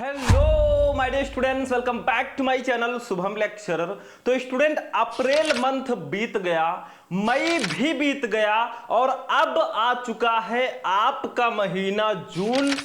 Hello my dear students, welcome back to my channel Shubham lecturer. तो student, April month बीत गया, मई भी बीत गया और अब आ चुका है आपका महीना जून।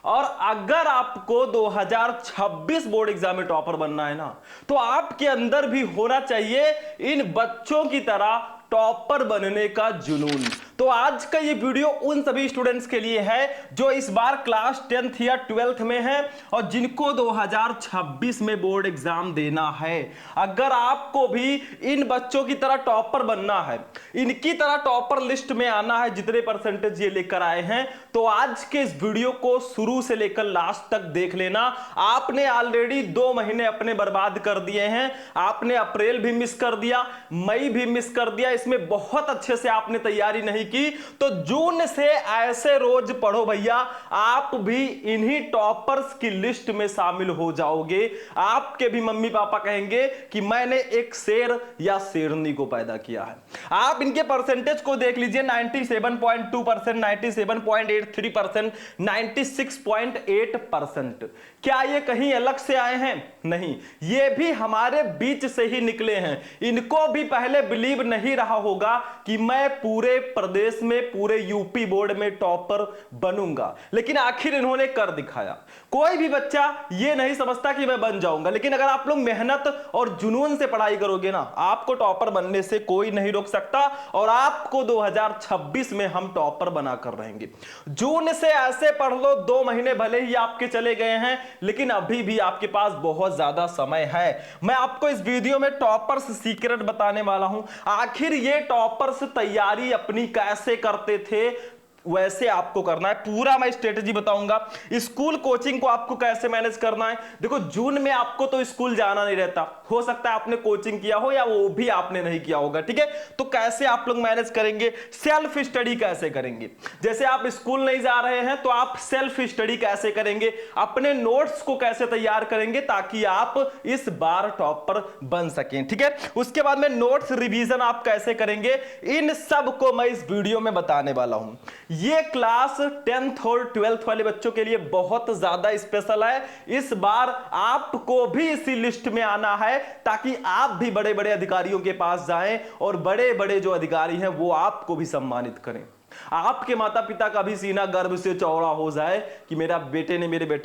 और अगर आपको 2026 बोर्ड एग्जाम में टॉपर बनना है ना, तो आपके अंदर भी होना चाहिए इन बच्चों की तरह टॉपर बनने का जुनून। तो आज का ये वीडियो उन सभी स्टूडेंट्स के लिए है जो इस बार क्लास 10th या 12th में है और जिनको 2026 में बोर्ड एग्जाम देना है। अगर आपको भी इन बच्चों की तरह टॉपर बनना है, इनकी तरह टॉपर लिस्ट में आना है जितने परसेंटेज ये लेकर आए हैं, तो आज के इस वीडियो को शुरू से लेकर लास्ट तक देख लेना। आपने ऑलरेडी 2 महीने अपने बर्बाद कर दिए हैं। आपने अप्रैल भी मिस कर दिया, मई भी मिस कर दिया, इसमें बहुत अच्छे से आपने तैयारी नहीं की। तो जून से ऐसे रोज पढ़ो भैया, आप भी इन्हीं टॉपर्स की लिस्ट में शामिल हो जाओगे। आपके भी मम्मी पापा कहेंगे कि मैंने एक शेर या शेरनी को पैदा किया है। आप इनके परसेंटेज को देख लीजिए, 97.2%, 97.83%, 96.8%। क्या ये कहीं अलग से आए हैं? नहीं, ये भी हमारे बीच से ही निकले हैं। इनको भी पहले बिलीव नहीं रहा होगा कि मैं पूरे प्रदेश में, पूरे यूपी बोर्ड में टॉपर बनूंगा, लेकिन आखिर इन्होंने कर दिखाया। कोई भी बच्चा ये नहीं समझता कि मैं बन जाऊंगा, लेकिन अगर आप लोग मेहनत और जुनून से पढ़ाई करोगे ना, आपको टॉपर बनने से कोई नहीं रोक सकता और आपको 2026 में हम टॉपर बनाकर रहेंगे। जून से ऐसे पढ़ लो, 2 महीने भले ही आपके चले गए हैं, लेकिन अभी भी आपके पास बहुत ज्यादा समय है। मैं आपको इस वीडियो में टॉपर्स सीक्रेट बताने वाला हूं। आखिर ये टॉपर्स तैयारी अपनी कैसे करते थे, वैसे आपको करना है। पूरा मैं स्ट्रेटेजी बताऊंगा। स्कूल कोचिंग को आपको कैसे मैनेज करना है। देखो, जून में आपको तो स्कूल जाना नहीं रहता, हो सकता है आपने कोचिंग किया हो या वो भी आपने नहीं किया होगा, ठीक है। तो कैसे आप लोग मैनेज करेंगे, सेल्फ स्टडी कैसे करेंगे। जैसे आप स्कूल नहीं जा रहे हैं तो आप सेल्फ स्टडी कैसे करेंगे, अपने नोट्स को कैसे तैयार करेंगे ताकि आप इस बार टॉपर बन सकें, ठीक है। उसके बाद में नोट्स रिवीजन आप कैसे करेंगे, इन सब को मैं इस वीडियो में बताने वाला हूं। ये क्लास 10th और 12th वाले बच्चों के लिए बहुत ज्यादा स्पेशल है। इस बार आपको भी इसी लिस्ट में आना है ताकि आप भी बड़े बड़े अधिकारियों के पास जाएं और बड़े बड़े जो अधिकारी हैं वो आपको भी सम्मानित करें। आपके माता पिता का भी सीना गर्व से चौड़ा हो जाए कि मेरे बेटे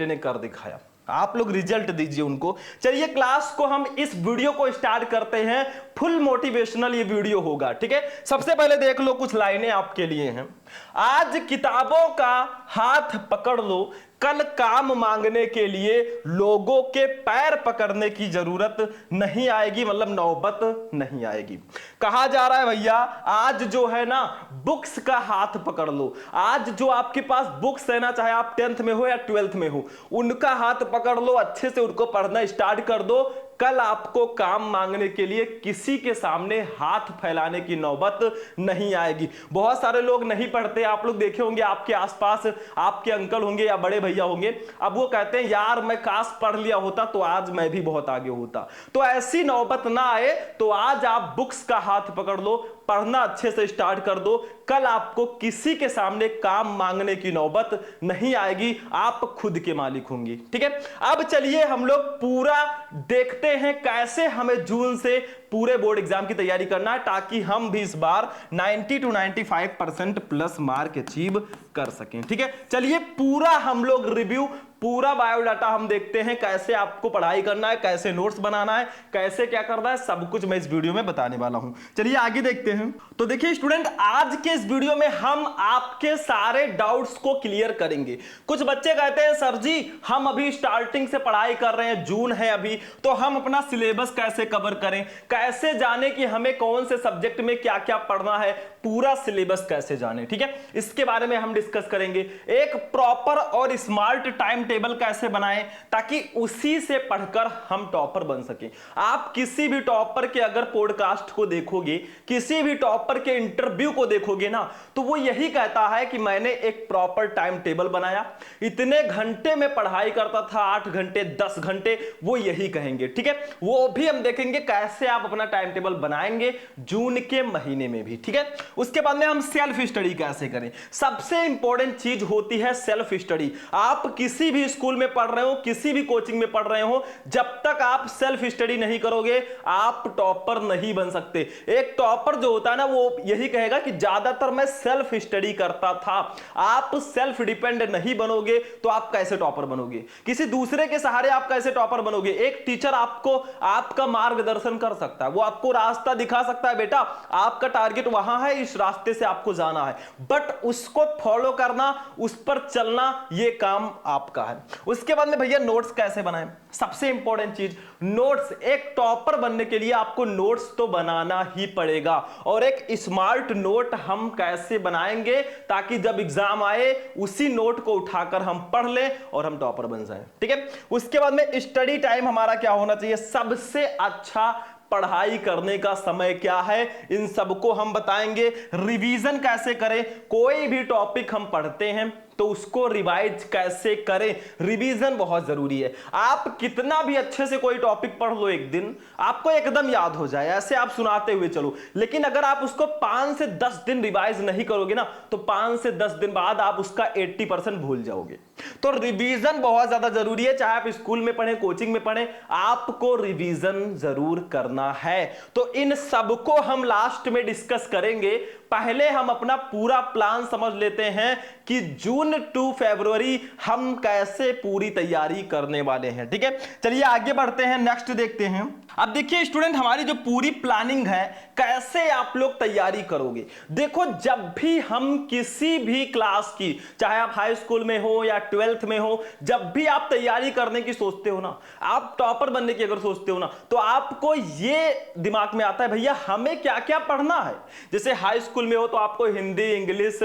ने कर दिखाया। आप लोग रिजल्ट दीजिए उनको। चलिए, क्लास को हम इस वीडियो को स्टार्ट करते हैं। फुल मोटिवेशनल ये वीडियो होगा, ठीक है। सबसे पहले देख लो, कुछ लाइनें आपके लिए हैं। आज किताबों का हाथ पकड़ लो, कल काम मांगने के लिए लोगों के पैर पकड़ने की जरूरत नहीं आएगी, मतलब नौबत नहीं आएगी। कहा जा रहा है भैया, आज जो है ना, बुक्स का हाथ पकड़ लो। आज जो आपके पास बुक्स है ना, चाहे आप 10th में हो या 12th में हो, उनका हाथ पकड़ लो, अच्छे से उनको पढ़ना स्टार्ट कर दो। कल आपको काम मांगने के लिए किसी के सामने हाथ फैलाने की नौबत नहीं आएगी। बहुत सारे लोग नहीं पढ़ते, आप लोग देखे होंगे आपके आसपास, आपके अंकल होंगे या बड़े भैया होंगे, अब वो कहते हैं यार मैं काश पढ़ लिया होता तो आज मैं भी बहुत आगे होता। तो ऐसी नौबत ना आए, तो आज आप बुक्स का हाथ पकड़ लो, पढ़ना अच्छे से स्टार्ट कर दो। कल आपको किसी के सामने काम मांगने की नौबत नहीं आएगी, आप खुद के मालिक होंगे, ठीक है। अब चलिए हम लोग पूरा देखते हैं कैसे हमें जून से पूरे बोर्ड एग्जाम की तैयारी करना है ताकि हम भी इस बार 90 to 95% प्लस मार्क अचीव कर सकें, ठीक है। चलिए पूरा हम लोग रिव्यू, पूरा बायोडाटा हम देखते हैं, कैसे आपको पढ़ाई करना है, कैसे नोट्स बनाना है, कैसे क्या करना है, सब कुछ मैं इस वीडियो में बताने वाला हूं। चलिए आगे देखते हैं। तो देखिए स्टूडेंट, आज के इस वीडियो में हम आपके सारे डाउट्स को क्लियर करेंगे। कुछ बच्चे कहते हैं सर जी हम अभी स्टार्टिंग से पढ़ाई कर रहे हैं, जून है अभी, तो हम अपना सिलेबस कैसे कवर करें, कैसे जाने कि हमें कौन से सब्जेक्ट में क्या क्या पढ़ना है, पूरा सिलेबस कैसे जाने, ठीक है। इसके बारे में हम डिस्कस करेंगे। एक प्रॉपर और स्मार्ट टाइम टेबल कैसे बनाएं ताकि उसी से पढ़कर हम टॉपर बन सकें। आप किसी भी टॉपर के अगर पॉडकास्ट को देखोगे, किसी भी टॉपर के इंटरव्यू को देखोगे ना, तो वो यही कहता है कि मैंने एक प्रॉपर टाइम टेबल बनाया, इतने घंटे में पढ़ाई करता था, 8 घंटे 10 घंटे, वो यही कहेंगे, ठीक है। वो भी हम देखेंगे कैसे आप अपना टाइम टेबल बनाएंगे जून के महीने में भी, ठीक है। उसके बाद में हम सेल्फ स्टडी कैसे करें। सबसे इंपॉर्टेंट चीज होती है सेल्फ स्टडी। आप किसी भी भी स्कूल में पढ़ रहे हो, किसी भी कोचिंग में पढ़ रहे हो, जब तक आप सेल्फ स्टडी नहीं करोगे आप टॉपर नहीं बन सकते। एक टॉपर जो होता है ना वो यही कहेगा कि ज्यादातर मैं सेल्फ स्टडी करता था। आप सेल्फ डिपेंड नहीं बनोगे तो आप कैसे टॉपर बनोगे? किसी दूसरे के सहारे आप कैसे टॉपर बनोगे? एक टीचर आपको आपका मार्गदर्शन कर सकता है, वो आपको रास्ता दिखा सकता है, बेटा आपका टारगेट वहां है, इस रास्ते से आपको जाना है, बट उसको फॉलो करना, उस पर चलना, ये काम आपका है। उसके बाद में भैया नोट्स कैसे बनाएं? सबसे इंपॉर्टेंट चीज नोट्स। एक टॉपर बनने के लिए आपको नोट्स तो बनाना ही पड़ेगा। और एक स्मार्ट नोट हम कैसे बनाएंगे ताकि जब एग्जाम आए उसी नोट को उठाकर हम पढ़ लें और हम टॉपर बन जाएं, ठीक है। उसके बाद में स्टडी टाइम हमारा क्या होना चाहिए? सबसे अच्छा पढ़ाई करने का समय क्या है, इन सबको हम बताएंगे। रिवीजन कैसे करें? कोई भी टॉपिक हम पढ़ते हैं तो उसको रिवाइज कैसे करें, रिवीजन बहुत जरूरी है। आप कितना भी अच्छे से कोई टॉपिक पढ़ लो एक दिन, आपको एकदम याद हो जाए, ऐसे आप सुनाते हुए चलो, लेकिन अगर आप उसको 5 से 10 दिन रिवाइज नहीं करोगे ना तो 5 से 10 दिन बाद आप उसका 80% भूल जाओगे। तो रिवीजन बहुत ज्यादा जरूरी है, चाहे आप स्कूल में पढ़े, कोचिंग में पढ़े, आपको रिवीजन जरूर करना है। तो इन सबको हम लास्ट में डिस्कस करेंगे। पहले हम अपना पूरा प्लान समझ लेते हैं कि जून टू फरवरी हम कैसे पूरी तैयारी करने वाले हैं, ठीक है। चलिए आगे बढ़ते हैं, नेक्स्ट देखते हैं। अब देखिए स्टूडेंट, हमारी जो पूरी प्लानिंग है कैसे आप लोग तैयारी करोगे। देखो जब भी हम किसी भी क्लास की, चाहे आप हाई स्कूल में हो या 12th में हो, जब भी आप तैयारी करने की सोचते हो ना, आप टॉपर बनने की अगर सोचते हो ना, तो आपको ये दिमाग में आता है भैया हमें क्या क्या पढ़ना है। जैसे हाई स्कूल में हो तो आपको Hindi, English,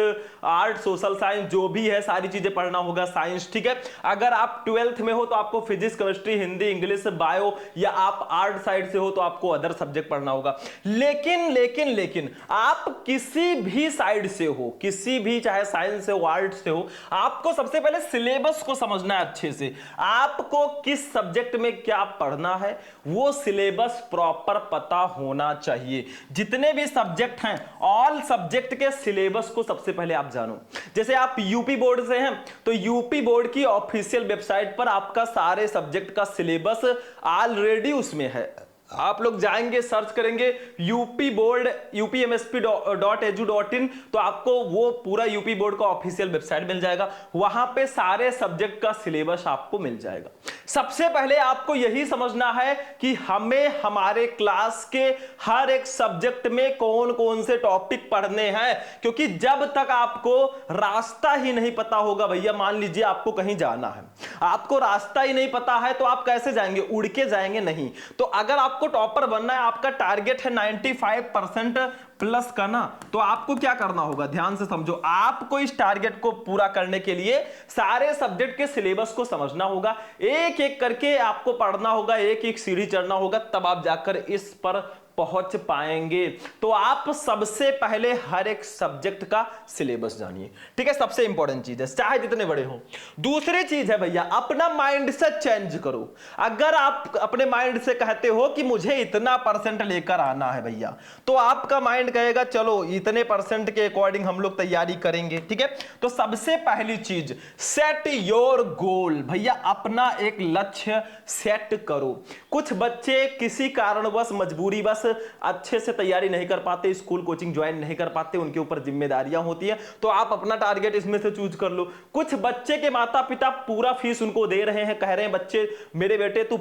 art, social science जो भी है सारी चीजें पढ़ना होगा, साइंस, ठीक है। अगर आप 12th में हो तो आपको physics, chemistry, Hindi, English, bio, या आप आर्ट साइड से हो तो आपको अदर सब्जेक्ट पढ़ना होगा। लेकिन आप किसी भी साइड से हो, किसी भी, चाहे साइंस से हो, आर्ट से हो, आपको सबसे पहले सिलेबस को समझना है अच्छे से। आपको किस सब्जेक्ट में क्या पढ़ना है वो सिलेबस प्रॉपर पता होना चाहिए। जितने भी सब्जेक्ट हैं, ऑल सब्जेक्ट के सिलेबस को सबसे पहले आप जानो। जैसे आप यूपी बोर्ड से हैं तो यूपी बोर्ड की ऑफिशियल वेबसाइट पर आपका सारे सब्जेक्ट का सिलेबस ऑलरेडी उसमें है। आप लोग जाएंगे, सर्च करेंगे यूपी बोर्ड upmsp.edu.in तो आपको वो पूरा यूपी बोर्ड का ऑफिशियल वेबसाइट मिल जाएगा। वहां पे सारे सब्जेक्ट का सिलेबस आपको मिल जाएगा। सबसे पहले आपको यही समझना है कि हमें हमारे क्लास के हर एक सब्जेक्ट में कौन कौन से टॉपिक पढ़ने हैं, क्योंकि जब तक आपको रास्ता ही नहीं पता होगा, भैया मान लीजिए आपको कहीं जाना है, आपको रास्ता ही नहीं पता है तो आप कैसे जाएंगे? उड़ के जाएंगे नहीं। तो अगर आपको टॉपर बनना है, आपका टारगेट है 95% प्लस का ना, तो आपको क्या करना होगा? ध्यान से समझो। आपको इस टारगेट को पूरा करने के लिए सारे सब्जेक्ट के सिलेबस को समझना होगा, एक एक करके आपको पढ़ना होगा, एक एक सीढ़ी चढ़ना होगा, तब आप जाकर इस पर पहुंच पाएंगे। तो आप सबसे पहले हर एक सब्जेक्ट का सिलेबस जानिए, ठीक है। सबसे इंपॉर्टेंट चीज है, चाहे जितने बड़े हो। दूसरी चीज है भैया, अपना माइंड से चेंज करो। अगर आप अपने माइंड से कहते हो कि मुझे इतना परसेंट लेकर आना है भैया, तो आपका माइंड कहेगा चलो इतने परसेंट के अकॉर्डिंग हम लोग तैयारी करेंगे, ठीक है। तो सबसे पहली चीज, सेट योर गोल। भैया अपना एक लक्ष्य सेट करो। कुछ बच्चे किसी कारणवश, मजबूरी बस अच्छे से तैयारी नहीं कर पाते, स्कूल कोचिंग ज्वाइन नहीं कर पाते, उनके ऊपर जिम्मेदारियां होती है, तो आप अपना टारगेट इसमें से चूज कर लो। कुछ बच्चे के माता पिता पूरा फीस उनको दे रहे हैं, कह रहे हैं बच्चे मेरे बेटे तू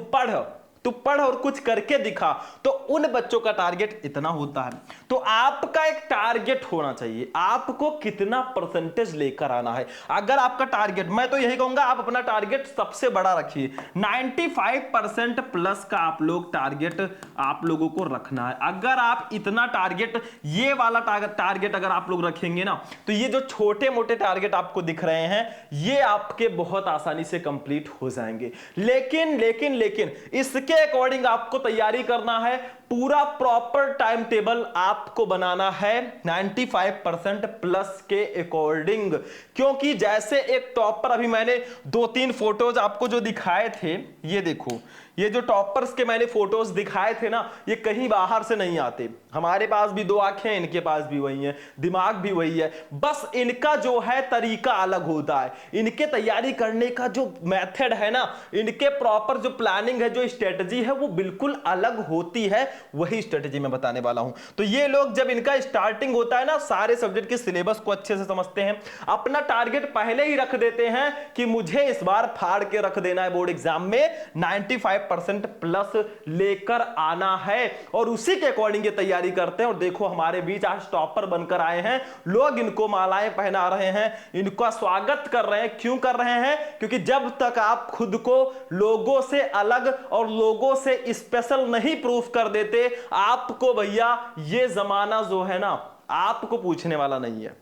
पढ़ और कुछ करके दिखा, तो उन बच्चों का टारगेट इतना होता है। तो आपका एक टारगेट होना चाहिए, आपको कितना परसेंटेज लेकर आना है। अगर आपका टारगेट, मैं तो यही कहूंगा आप अपना टारगेट सबसे बड़ा रखिए, 95% प्लस का आप लोग टारगेट आप लोगों को रखना है। अगर आप इतना टारगेट, ये वाला टारगेट अगर आप लोग रखेंगे ना, तो ये जो छोटे मोटे टारगेट आपको दिख रहे हैं ये आपके बहुत आसानी से कंप्लीट हो जाएंगे। लेकिन इसके अकॉर्डिंग आपको तैयारी करना है, पूरा प्रॉपर टाइम टेबल आपको बनाना है 95% प्लस के अकॉर्डिंग, क्योंकि जैसे एक टॉपर, अभी मैंने 2-3 फोटोज आपको जो दिखाए थे, ये देखो, ये जो टॉपर्स के मैंने फोटोज दिखाए थे ना, ये कहीं बाहर से नहीं आते। हमारे पास भी 2 आंखें हैं, इनके पास भी वही है, दिमाग भी वही है, बस इनका जो है तरीका अलग होता है। इनके तैयारी करने का जो मेथड है ना, इनके प्रॉपर जो प्लानिंग है, जो स्ट्रेटजी है, वो बिल्कुल अलग होती है। वही स्ट्रेटजी मैं बताने वाला हूं। तो ये लोग जब इनका स्टार्टिंग होता है ना, सारे सब्जेक्ट के सिलेबस को अच्छे से समझते हैं, अपना टारगेट पहले ही रख देते हैं कि मुझे इस बार फाड़ के रख देना है बोर्ड एग्जाम में 95% प्लस लेकर आना है, और उसी के अकॉर्डिंग ये तैयारी करते हैं। और देखो हमारे बीच आज टॉपर बनकर आए हैं लोग, इनको मालाएं पहना रहे हैं, इनका स्वागत कर रहे हैं। क्यों कर रहे हैं? क्योंकि जब तक आप खुद को लोगों से अलग और लोगों से स्पेशल नहीं प्रूफ कर देते, आपको भैया ये जमाना जो है ना, आपको पूछने वाला नहीं है।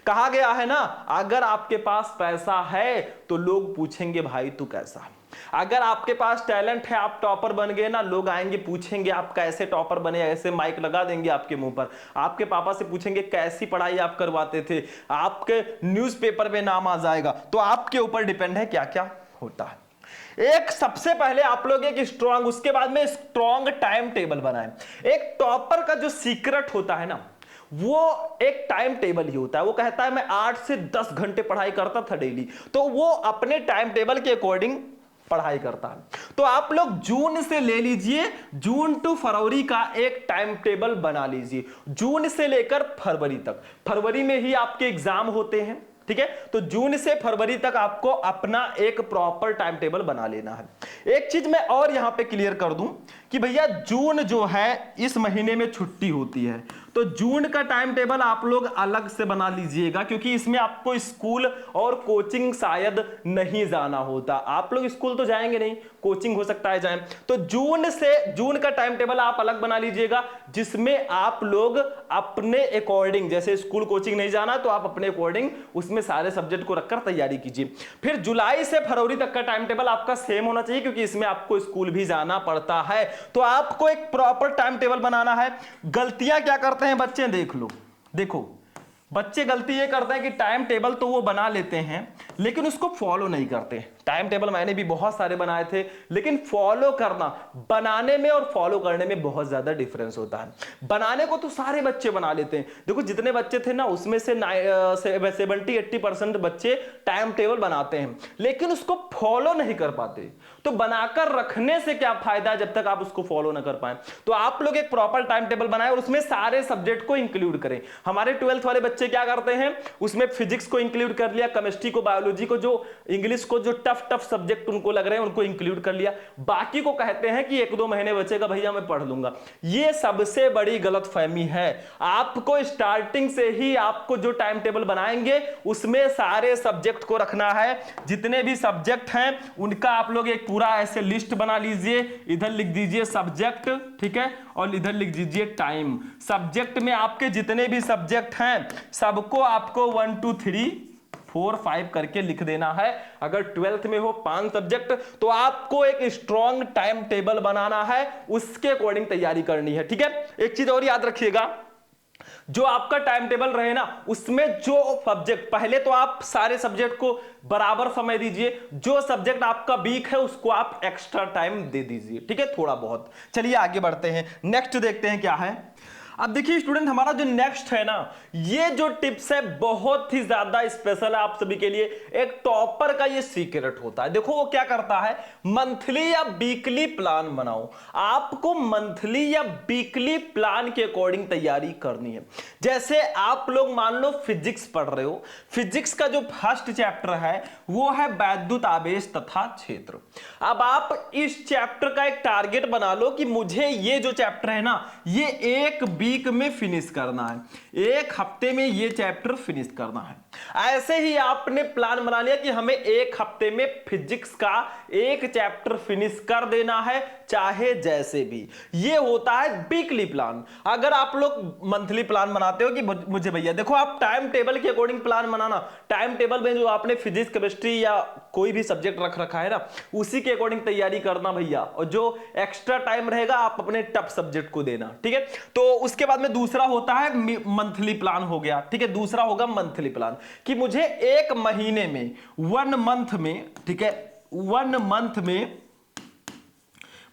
कहा गया है ना, अगर आपके पास पैसा है तो लोग पूछेंगे भाई तू कैसा। अगर आपके पास टैलेंट है, आप टॉपर बन गए ना, लोग आएंगे पूछेंगे आप कैसे टॉपर बने, ऐसे माइक लगा देंगे आपके मुंह पर, आपके पापा से पूछेंगे कैसी पढ़ाई आप करवाते थे, आपके न्यूज़पेपर में नाम आ जाएगा। तो आपके ऊपर डिपेंड है क्या क्या होता है। एक सबसे पहले आप लोग एक स्ट्रॉन्ग, उसके बाद में स्ट्रॉन्ग टाइम टेबल बनाएं। एक टॉपर का जो सीक्रेट होता है ना, वो एक टाइम टेबल ही होता है। वो कहता है मैं 8 से 10 घंटे पढ़ाई करता था डेली, तो वो अपने टाइम टेबल के अकॉर्डिंग पढ़ाई करता है। तो आप लोग जून से ले लीजिए, जून टू फरवरी का एक टाइम टेबल बना लीजिए, जून से लेकर फरवरी तक। फरवरी में ही आपके एग्जाम होते हैं, ठीक है? तो जून से फरवरी तक आपको अपना एक प्रॉपर टाइम टेबल बना लेना है। एक चीज मैं और यहां पे क्लियर कर दूं कि भैया जून जो है इस महीने में छुट्टी होती है, तो जून का टाइम टेबल आप लोग अलग से बना लीजिएगा, क्योंकि इसमें आपको स्कूल और कोचिंग शायद नहीं जाना होता। आप लोग स्कूल तो जाएंगे नहीं, कोचिंग हो सकता है जाएं। तो जून का टाइम टेबल आप अलग बना लीजिएगा, जिसमें आप लोग अपने अकॉर्डिंग, जैसे स्कूल कोचिंग नहीं जाना तो आप अपने अकॉर्डिंग उसमें सारे सब्जेक्ट को रखकर तैयारी कीजिए। फिर जुलाई से फरवरी तक का टाइम टेबल आपका सेम होना चाहिए, क्योंकि इसमें आपको स्कूल भी जाना पड़ता है। तो आपको एक प्रॉपर टाइम टेबल बनाना है। गलतियां क्या करते हैं बच्चे, देख लो, देखो बच्चे गलती ये करते हैं कि टाइम टेबल तो वो बना लेते हैं लेकिन उसको फॉलो नहीं करते। टाइम टेबल मैंने भी बहुत सारे बनाए थे, लेकिन फॉलो करना, बनाने में और फॉलो करने में बहुत ज्यादा डिफरेंस होता है। बनाने को तो सारे बच्चे बना लेते हैं, देखो जितने बच्चे थे ना उसमें से 70-80% बच्चे टाइम टेबल बनाते हैं, लेकिन उसको फॉलो नहीं कर पाते। तो बनाकर रखने से क्या फायदा जब तक आप उसको फॉलो ना कर पाए। तो आप लोग एक प्रॉपर टाइम टेबल बनाएं और उसमें सारे सब्जेक्ट को इंक्लूड करें। हमारे 12th वाले बच्चे क्या करते हैं, उसमें फिजिक्स को इंक्लूड कर लिया, केमिस्ट्री को, बायोलॉजी को, जो इंग्लिश को, जो टफ सब्जेक्ट उनको लग रहे हैं उनको इंक्लूड कर लिया। बाकी को कहते हैं कि 1-2 महीने बचेगा भैया मैं पढ़ लूंगा। ये सबसे बड़ी गलतफहमी है। आपको स्टार्टिंग से ही आपको जो टाइम टेबल बनाएंगे उसमें सारे सब्जेक्ट को रखना है। जितने भी सब्जेक्ट हैं उनका आप लोग एक पूरा ऐसे लिस्ट बना लीजिए, इधर लिख दीजिए सब्जेक्ट, ठीक है, और इधर लिख दीजिए टाइम। सब्जेक्ट में आपके जितने भी सब्जेक्ट हैं सबको आपको 1 2 3 4 5 करके लिख देना है। अगर 12th में हो 5 सब्जेक्ट तो आपको एक स्ट्रॉन्ग टाइम टेबल बनाना है, उसके अकॉर्डिंग तैयारी करनी है, ठीक है। एक चीज और याद रखिएगा, जो आपका टाइम टेबल रहे ना उसमें जो सब्जेक्ट, पहले तो आप सारे सब्जेक्ट को बराबर समय दीजिए, जो सब्जेक्ट आपका वीक है उसको आप एक्स्ट्रा टाइम दे दीजिए, ठीक है, थोड़ा बहुत। चलिए आगे बढ़ते हैं, नेक्स्ट देखते हैं क्या है। अब देखिए स्टूडेंट, हमारा जो नेक्स्ट है ना, ये जो टिप्स है बहुत ही ज्यादा स्पेशल है आप सभी के लिए। एक टॉपर का ये सीक्रेट होता है। देखो वो क्या करता है, मंथली या वीकली प्लान बनाओ। आपको मंथली या वीकली प्लान के अकॉर्डिंग तैयारी करनी है। जैसे आप लोग मान लो फिजिक्स पढ़ रहे हो, फिजिक्स का जो फर्स्ट चैप्टर है वो है वैद्युत आवेश तथा क्षेत्र। अब आप इस चैप्टर का एक टारगेट बना लो कि मुझे ये जो चैप्टर है ना ये एक वीक में फिनिश करना है, एक हफ्ते में ये चैप्टर फिनिश करना है। ऐसे ही आपने प्लान बना लिया कि हमें एक हफ्ते में फिजिक्स का एक चैप्टर फिनिश कर देना है, चाहे जैसे भी। ये होता है वीकली प्लान। अगर आप लोग मंथली प्लान बनाते हो कि मुझे भैया देखो, आप टाइम टेबल के अकॉर्डिंग प्लान बनाना, टाइम टेबल में जो आपने फिजिक्स केमिस्ट्री या कोई भी सब्जेक्ट रख रखा है ना, उसी के अकॉर्डिंग तैयारी करना भैया, और जो एक्स्ट्रा टाइम रहेगा आप अपने टफ सब्जेक्ट को देना, ठीक है। तो उसके बाद में दूसरा होता है मंथली प्लान हो गया, ठीक है। दूसरा होगा मंथली प्लान कि मुझे एक महीने में, 1 मंथ में, ठीक है, 1 मंथ में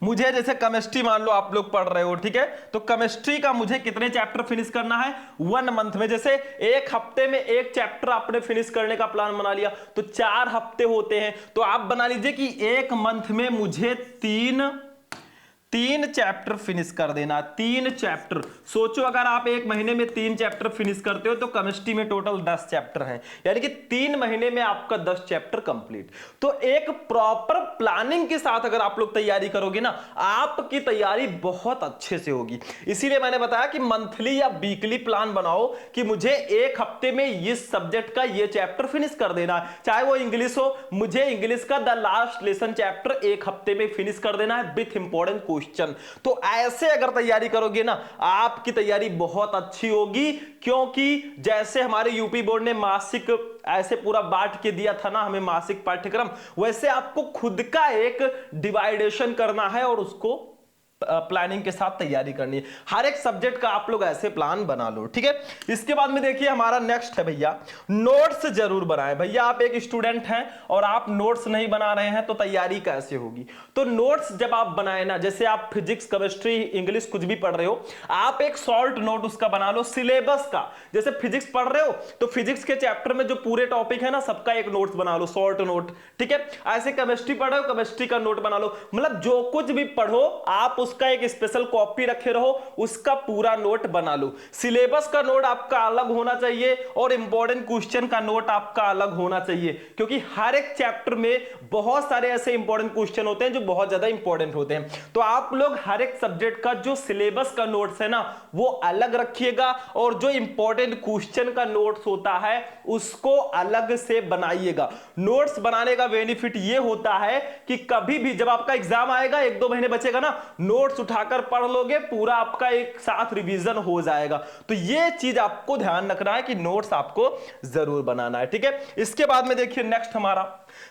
मुझे, जैसे केमिस्ट्री मान लो आप लोग पढ़ रहे हो, ठीक है, तो केमिस्ट्री का मुझे कितने चैप्टर फिनिश करना है 1 मंथ में। जैसे एक हफ्ते में एक चैप्टर आपने फिनिश करने का प्लान बना लिया तो 4 हफ्ते होते हैं, तो आप बना लीजिए कि एक मंथ में मुझे तीन चैप्टर फिनिश कर देना। 3 चैप्टर, सोचो अगर आप एक महीने में 3 चैप्टर फिनिश करते हो तो केमिस्ट्री में टोटल 10 चैप्टर हैं, यानी कि 3 महीने में आपका 10 चैप्टर कंप्लीट। तो एक प्रॉपर प्लानिंग के साथ अगर आप लोग तैयारी करोगे ना, आपकी तैयारी बहुत अच्छे से होगी। इसीलिए मैंने बताया कि मंथली या वीकली प्लान बनाओ कि मुझे एक हफ्ते में इस सब्जेक्ट का ये चैप्टर फिनिश कर देना है, चाहे वो इंग्लिश हो, मुझे इंग्लिश का द लास्ट लेसन चैप्टर एक हफ्ते में फिनिश कर देना है विथ इंपॉर्टेंट क्वेश्चन। तो ऐसे अगर तैयारी करोगे ना, आपकी तैयारी बहुत अच्छी होगी, क्योंकि जैसे हमारे यूपी बोर्ड ने मासिक ऐसे पूरा बांट के दिया था ना हमें मासिक पाठ्यक्रम, वैसे आपको खुद का एक डिवाइडेशन करना है और उसको प्लानिंग के साथ तैयारी करनी है। हर एक सब्जेक्ट का आप लोग ऐसे प्लान बना लो, ठीक है। इसके बाद में देखिए हमारा नेक्स्ट है भैया, नोट्स जरूर बनाएं। भैया आप एक स्टूडेंट हैं और आप नोट्स नहीं बना रहे हैं तो तैयारी कैसे होगी। तो नोट्स जब आप बनाए ना, जैसे आप फिजिक्स केमिस्ट्री इंग्लिश कुछ भी पढ़ रहे हो, आप एक शॉर्ट नोट उसका बना लो सिलेबस का। जैसे फिजिक्स पढ़ रहे हो तो फिजिक्स के चैप्टर में जो पूरे टॉपिक है ना, सबका एक नोट्स बना लो, शॉर्ट नोट, ठीक है। ऐसे केमिस्ट्री पढ़ रहे हो, केमिस्ट्री का नोट बना लो। मतलब जो कुछ भी पढ़ो आप उसका एक स्पेशल कॉपी रखे रहो, उसका पूरा नोट बना लो। सिलेबस का नोट आपका अलग होना चाहिए और इंपॉर्टेंट क्वेश्चन का नोट आपका अलग होना चाहिए, क्योंकि हर एक चैप्टर में बहुत सारे ऐसे इंपॉर्टेंट क्वेश्चन होते हैं जो बहुत ज्यादा इंपॉर्टेंट होते हैं। तो आप लोग हर एक सब्जेक्ट का जो सिलेबस का नोट्स है ना, वो अलग रखिएगा, और जो इंपॉर्टेंट क्वेश्चन का नोट्स होता है उसको अलग से बनाइएगा। नोट्स बनाने का बेनिफिट ये होता है कि कभी भी जब आपका एग्जाम आएगा, 1-2 महीने बचेगा ना, नोट्स उठाकर पढ़ लोगे, पूरा आपका एक साथ रिवीजन हो जाएगा। तो ये चीज आपको ध्यान रखना है कि नोट्स आपको जरूर बनाना है, ठीक है। इसके बाद में देखिए नेक्स्ट हमारा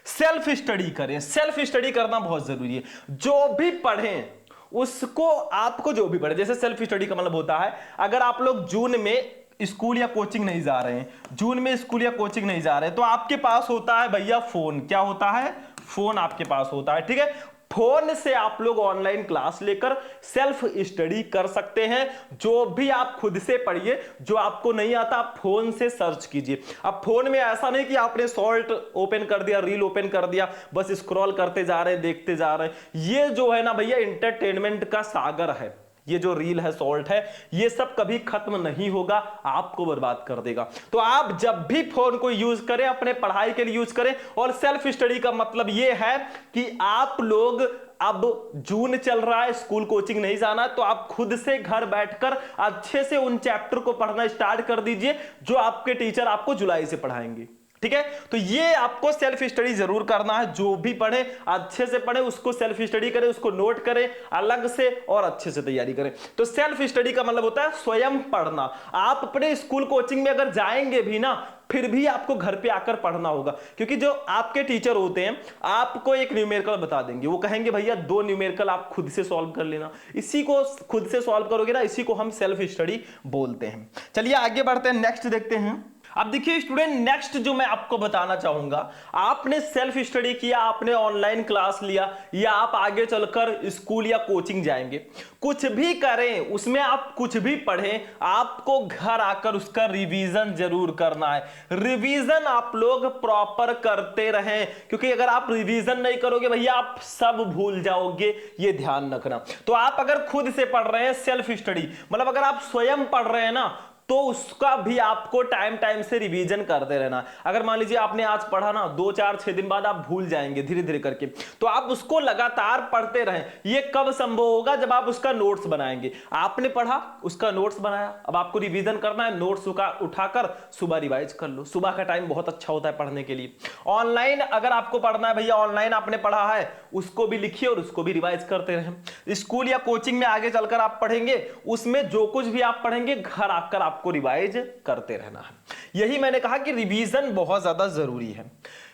सेल्फ स्टडी करें। सेल्फ स्टडी करना बहुत जरूरी है। जो भी पढ़ें उसको, आपको जो भी पढ़े, जैसे सेल्फ स्टडी का मतलब होता है, अगर आप लोग जून में स्कूल या कोचिंग नहीं जा रहे हैं, जून में स्कूल या कोचिंग नहीं जा रहे हैं, तो आपके पास होता है भैया फोन। क्या होता है? फोन आपके पास होता है, ठीक है। फोन से आप लोग ऑनलाइन क्लास लेकर सेल्फ स्टडी कर सकते हैं। जो भी आप खुद से पढ़िए, जो आपको नहीं आता आप फोन से सर्च कीजिए। अब फोन में ऐसा नहीं कि आपने शॉर्ट ओपन कर दिया, रील ओपन कर दिया, बस स्क्रॉल करते जा रहे हैं, देखते जा रहे हैं। ये जो है ना भैया एंटरटेनमेंट का सागर है। ये जो रील है, शॉर्ट है, ये सब कभी खत्म नहीं होगा, आपको बर्बाद कर देगा। तो आप जब भी फोन को यूज करें, अपने पढ़ाई के लिए यूज करें। और सेल्फ स्टडी का मतलब ये है कि आप लोग, अब जून चल रहा है, स्कूल कोचिंग नहीं जाना, तो आप खुद से घर बैठकर अच्छे से उन चैप्टर को पढ़ना स्टार्ट कर दीजिए जो आपके टीचर आपको जुलाई से पढ़ाएंगे, ठीक है। तो ये आपको सेल्फ स्टडी जरूर करना है। जो भी पढ़े अच्छे से पढ़े, उसको सेल्फ स्टडी करें, उसको नोट करें अलग से और अच्छे से तैयारी करें। तो सेल्फ स्टडी का मतलब होता है स्वयं पढ़ना। आप अपने स्कूल कोचिंग में अगर जाएंगे भी ना, फिर भी आपको घर पे आकर पढ़ना होगा, क्योंकि जो आपके टीचर होते हैं आपको एक न्यूमेरिकल बता देंगे। वो कहेंगे भैया 2 न्यूमेरिकल आप खुद से सॉल्व कर लेना। इसी को खुद से सॉल्व करोगे ना, इसी को हम सेल्फ स्टडी बोलते हैं। चलिए आगे बढ़ते हैं, नेक्स्ट देखते हैं। अब देखिए स्टूडेंट, नेक्स्ट जो मैं आपको बताना चाहूंगा, आपने सेल्फ स्टडी किया, आपने ऑनलाइन क्लास लिया, या आप आगे चलकर स्कूल या कोचिंग जाएंगे, कुछ भी करें, उसमें आप कुछ भी पढ़ें, आपको घर आकर उसका रिवीजन जरूर करना है। रिवीजन आप लोग प्रॉपर करते रहें, क्योंकि अगर आप रिवीजन नहीं करोगे भैया आप सब भूल जाओगे, ये ध्यान रखना। तो आप अगर खुद से पढ़ रहे हैं, सेल्फ स्टडी मतलब अगर आप स्वयं पढ़ रहे हैं ना, तो उसका भी आपको टाइम टाइम से रिवीजन करते रहना। अगर मान लीजिए आपने आज पढ़ा ना, 2 4 6 दिन बाद आप भूल जाएंगे धीरे धीरे करके, तो आप उसको लगातार पढ़ते रहें। ये कब संभव होगा? जब आप उसका नोट्स बनाएंगे। आपने पढ़ा, उसका नोट्स बनाया, अब आपको रिवीजन करना है, नोट्स उठाकर सुबह रिवाइज कर लो। सुबह का टाइम बहुत अच्छा होता है पढ़ने के लिए। ऑनलाइन अगर आपको पढ़ना है भैया, ऑनलाइन आपने पढ़ा है, उसको भी लिखिए और उसको भी रिवाइज करते रहें। स्कूल या कोचिंग में आगे चलकर आप पढ़ेंगे, उसमें जो कुछ भी आप पढ़ेंगे घर आकर आपको रिवाइज करते रहना है। यही मैंने कहा कि रिवीजन बहुत ज्यादा जरूरी है।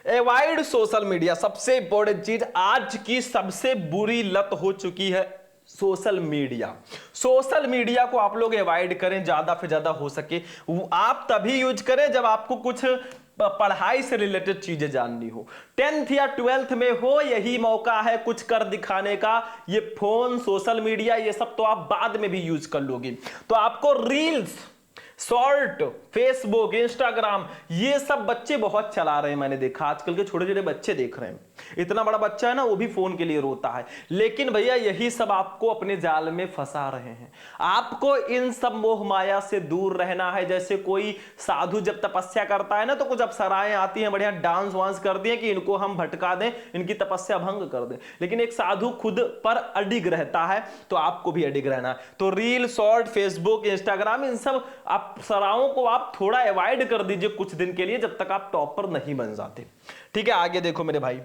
अवॉइड सोशल मीडिया, सबसे इंपॉर्टेंट चीज, आज की सबसे बुरी लत हो चुकी है सोशल मीडिया। सोशल मीडिया को आप लोग अवॉइड करें ज्यादा से ज्यादा हो सके। आप तभी यूज करें जब आपको कुछ पढ़ाई से रिलेटेड चीजें जाननी हो, 10th या 12th में हो, यही मौका है कुछ कर दिखाने का। ये फोन, सोशल मीडिया, ये सब तो आप बाद में भी यूज कर लोगे। तो आपको रील्स, शॉर्ट, फेसबुक, इंस्टाग्राम, ये सब बच्चे बहुत चला रहे हैं। मैंने देखा आजकल के छोटे छोटे बच्चे देख रहे हैं, इतना बड़ा बच्चा है ना, वो भी फोन के लिए रोता है। लेकिन भैया यही सब आपको अपने जाल में फंसा रहे हैं। आपको इन सब मोह माया से दूर रहना है। जैसे कोई साधु जब तपस्या करता है ना, तो कुछ अप्सराएं आती हैं, बढ़िया डांस वांस करती हैं कि इनको हम भटका दें, इनकी तपस्या भंग कर दें। लेकिन एक साधु खुद पर अडिग रहता है, तो आपको भी अडिग रहना है। तो रील, शॉर्ट, फेसबुक, इंस्टाग्राम, इन सब अप्सराओं को आप थोड़ा अवॉइड कर दीजिए कुछ दिन के लिए, जब तक आप टॉपर नहीं बन जाते। ठीक है, आगे देखो मेरे भाई,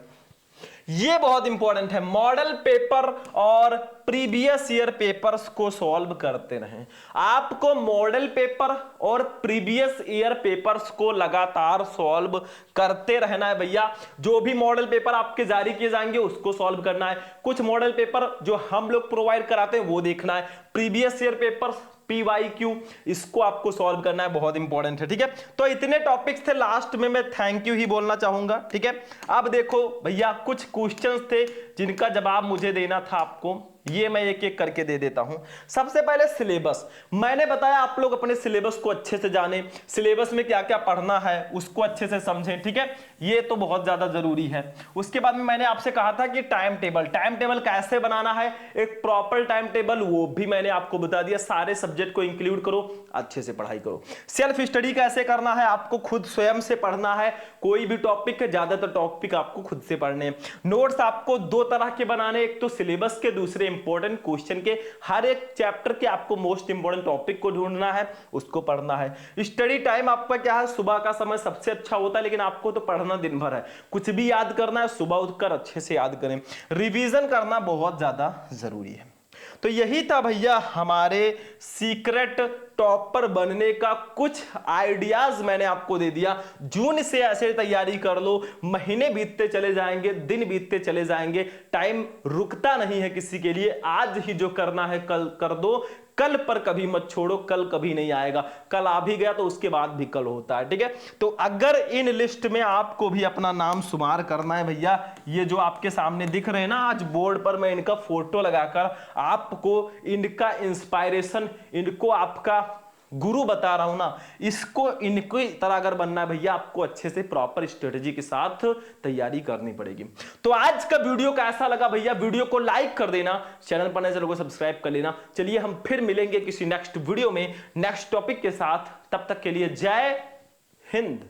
ये बहुत इंपॉर्टेंट है। मॉडल पेपर और प्रीवियस ईयर पेपर्स को सॉल्व करते रहें। आपको मॉडल पेपर और प्रीवियस ईयर पेपर्स को लगातार सॉल्व करते रहना है भैया। जो भी मॉडल पेपर आपके जारी किए जाएंगे उसको सॉल्व करना है। कुछ मॉडल पेपर जो हम लोग प्रोवाइड कराते हैं वो देखना है। प्रीवियस ईयर पेपर्स, PYQ, इसको आपको सॉल्व करना है, बहुत इंपॉर्टेंट है। ठीक है, तो इतने टॉपिक्स थे। लास्ट में मैं थैंक यू ही बोलना चाहूंगा। ठीक है, अब देखो भैया, कुछ क्वेश्चंस थे जिनका जवाब मुझे देना था आपको, ये मैं एक एक करके दे देता हूं। सबसे पहले सिलेबस, मैंने बताया आप लोग अपने सिलेबस को अच्छे से जानें, सिलेबस में क्या क्या पढ़ना है उसको अच्छे से समझें। ठीक है, ये तो बहुत ज्यादा जरूरी है। उसके बाद में मैंने आपसे कहा था कि टाइम टेबल कैसे बनाना है, एक प्रॉपर टाइम टेबल, वो भी मैंने आपको बता दिया। सारे सब्जेक्ट को इंक्लूड करो, अच्छे से पढ़ाई करो। सेल्फ स्टडी कैसे करना है, आपको खुद स्वयं से पढ़ना है। कोई भी टॉपिक है, ज्यादातर टॉपिक आपको खुद से पढ़ने हैं। नोट्स आपको 2 तरह के बनाने, एक तो सिलेबस के, दूसरे इंपॉर्टेंट क्वेश्चन के। हर एक चैप्टर के आपको मोस्ट इंपॉर्टेंट टॉपिक को ढूंढना है, उसको पढ़ना है। स्टडी टाइम आपका क्या है, सुबह का समय सबसे अच्छा होता है, लेकिन आपको तो पढ़ना दिन भर है। कुछ भी याद करना है, सुबह उठकर अच्छे से याद करें। रिवीजन करना बहुत ज्यादा जरूरी है। तो यही था भैया हमारे सीक्रेट टॉपर बनने का कुछ आइडियाज मैंने आपको दे दिया। जून से ऐसे तैयारी कर लो, महीने बीतते चले जाएंगे, दिन बीतते चले जाएंगे, टाइम रुकता नहीं है किसी के लिए। आज ही जो करना है कल कर दो, कल पर कभी मत छोड़ो, कल कभी नहीं आएगा। कल आ भी गया तो उसके बाद भी कल होता है। ठीक है, तो अगर इन लिस्ट में आपको भी अपना नाम शुमार करना है भैया, ये जो आपके सामने दिख रहे हैं ना आज बोर्ड पर, मैं इनका फोटो लगाकर आपको इनका इंस्पायरेशन, इनको आपका गुरु बता रहा हूं ना, इसको इनकी तरह अगर बनना है भैया, आपको अच्छे से प्रॉपर स्ट्रेटेजी के साथ तैयारी करनी पड़ेगी। तो आज का वीडियो कैसा लगा भैया, वीडियो को लाइक कर देना, चैनल पर नए चैनल को सब्सक्राइब कर लेना। चलिए हम फिर मिलेंगे किसी नेक्स्ट वीडियो में नेक्स्ट टॉपिक के साथ, तब तक के लिए जय हिंद।